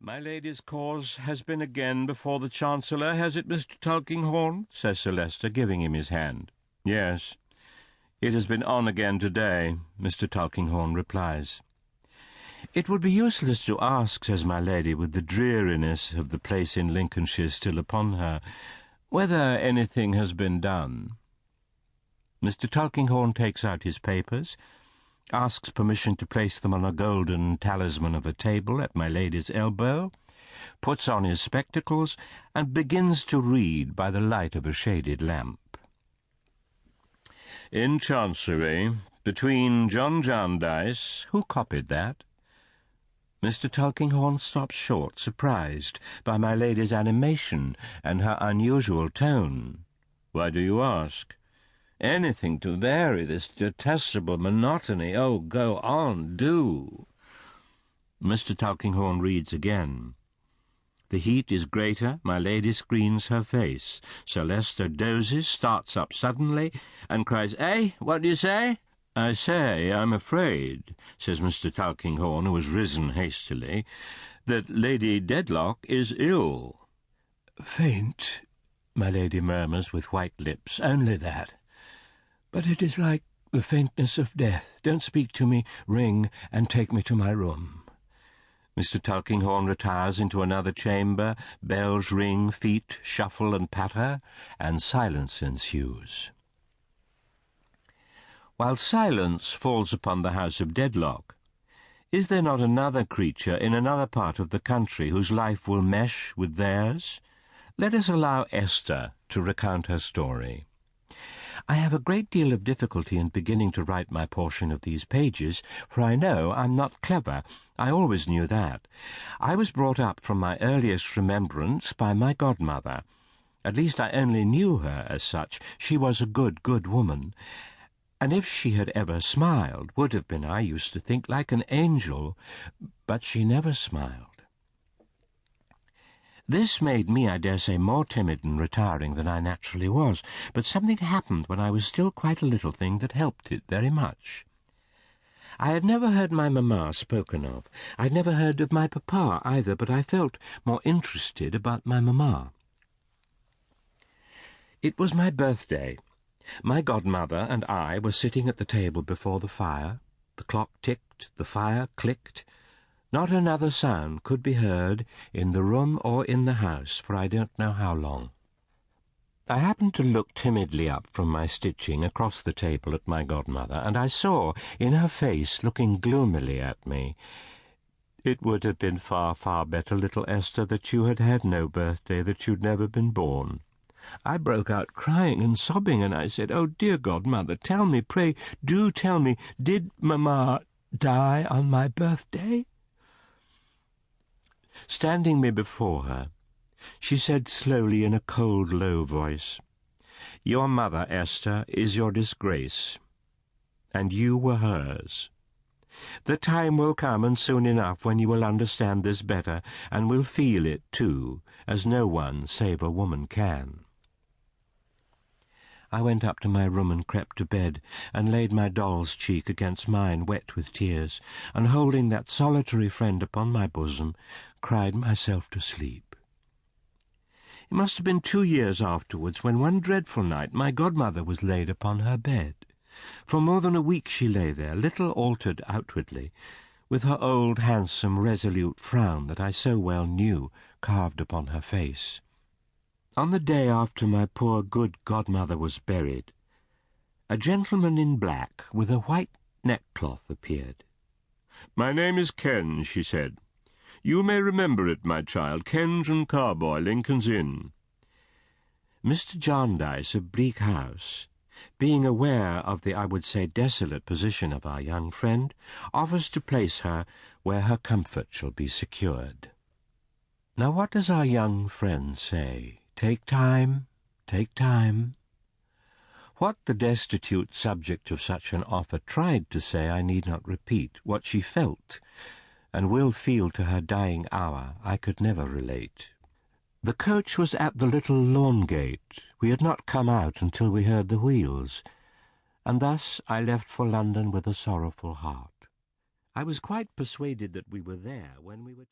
My lady's cause has been again before the Chancellor, has it, Mr. Tulkinghorn? Says Sir Leicester, giving him his hand. Yes, it has been on again today, Mr. Tulkinghorn replies. It would be useless to ask, says my lady, with the dreariness of the place in Lincolnshire still upon her, whether anything has been done. Mr. Tulkinghorn takes out his papers, asks permission to place them on a golden talisman of a table at my lady's elbow, puts on his spectacles, and begins to read by the light of a shaded lamp. In Chancery, between John Jarndyce, who copied that? Mr. Tulkinghorn stops short, surprised by my lady's animation and her unusual tone. Why do you ask? Anything to vary this detestable monotony. Oh, go on, do. Mr. Tulkinghorn reads again. The heat is greater, my lady screens her face. Sir Leicester dozes, starts up suddenly, and cries, "Eh, what do you say?" "I say, I'm afraid," says Mr. Tulkinghorn, who has risen hastily, "that Lady Deadlock is ill." "Faint," my lady murmurs with white lips, "only that. But it is like the faintness of death. Don't speak to me, ring, and take me to my room." Mr. Tulkinghorn retires into another chamber, bells ring, feet shuffle and patter, and silence ensues. While silence falls upon the house of Deadlock, is there not another creature in another part of the country whose life will mesh with theirs? Let us allow Esther to recount her story. I have a great deal of difficulty in beginning to write my portion of these pages, for I know I'm not clever. I always knew that. I was brought up from my earliest remembrance by my godmother. At least I only knew her as such. She was a good, good woman. And if she had ever smiled, would have been, I used to think, like an angel, but she never smiled. This made me, I dare say, more timid and retiring than I naturally was, but something happened when I was still quite a little thing that helped it very much. I had never heard my mamma spoken of. I had never heard of my papa either, but I felt more interested about my mamma. It was my birthday. My godmother and I were sitting at the table before the fire. The clock ticked, the fire clicked. Not another sound could be heard in the room or in the house for I don't know how long. I happened to look timidly up from my stitching across the table at my godmother, and I saw in her face, looking gloomily at me, "It would have been far, far better, little Esther, that you had had no birthday, that you'd never been born." I broke out crying and sobbing, and I said, "Oh, dear godmother, tell me, pray, do tell me, did mamma die on my birthday?" Standing me before her, she said slowly in a cold, low voice, "Your mother, Esther, is your disgrace, and you were hers. The time will come, and soon enough, when you will understand this better, and will feel it, too, as no one save a woman can." I went up to my room and crept to bed, and laid my doll's cheek against mine, wet with tears, and holding that solitary friend upon my bosom, cried myself to sleep. It must have been 2 years afterwards, when one dreadful night my godmother was laid upon her bed. For more than a week she lay there, little altered outwardly, with her old, handsome, resolute frown that I so well knew carved upon her face. On the day after my poor good godmother was buried, a gentleman in black with a white neckcloth appeared. "My name is Ken," she said. "You may remember it, my child, Kenge and Carboy, Lincoln's Inn." Mr. Jarndyce of Bleak House, being aware of the, I would say, desolate position of our young friend, offers to place her where her comfort shall be secured. Now what does our young friend say? Take time, take time. What the destitute subject of such an offer tried to say I need not repeat. What she felt, and will feel to her dying hour, I could never relate. The coach was at the little lawn gate. We had not come out until we heard the wheels, and thus I left for London with a sorrowful heart. I was quite persuaded that we were there when we were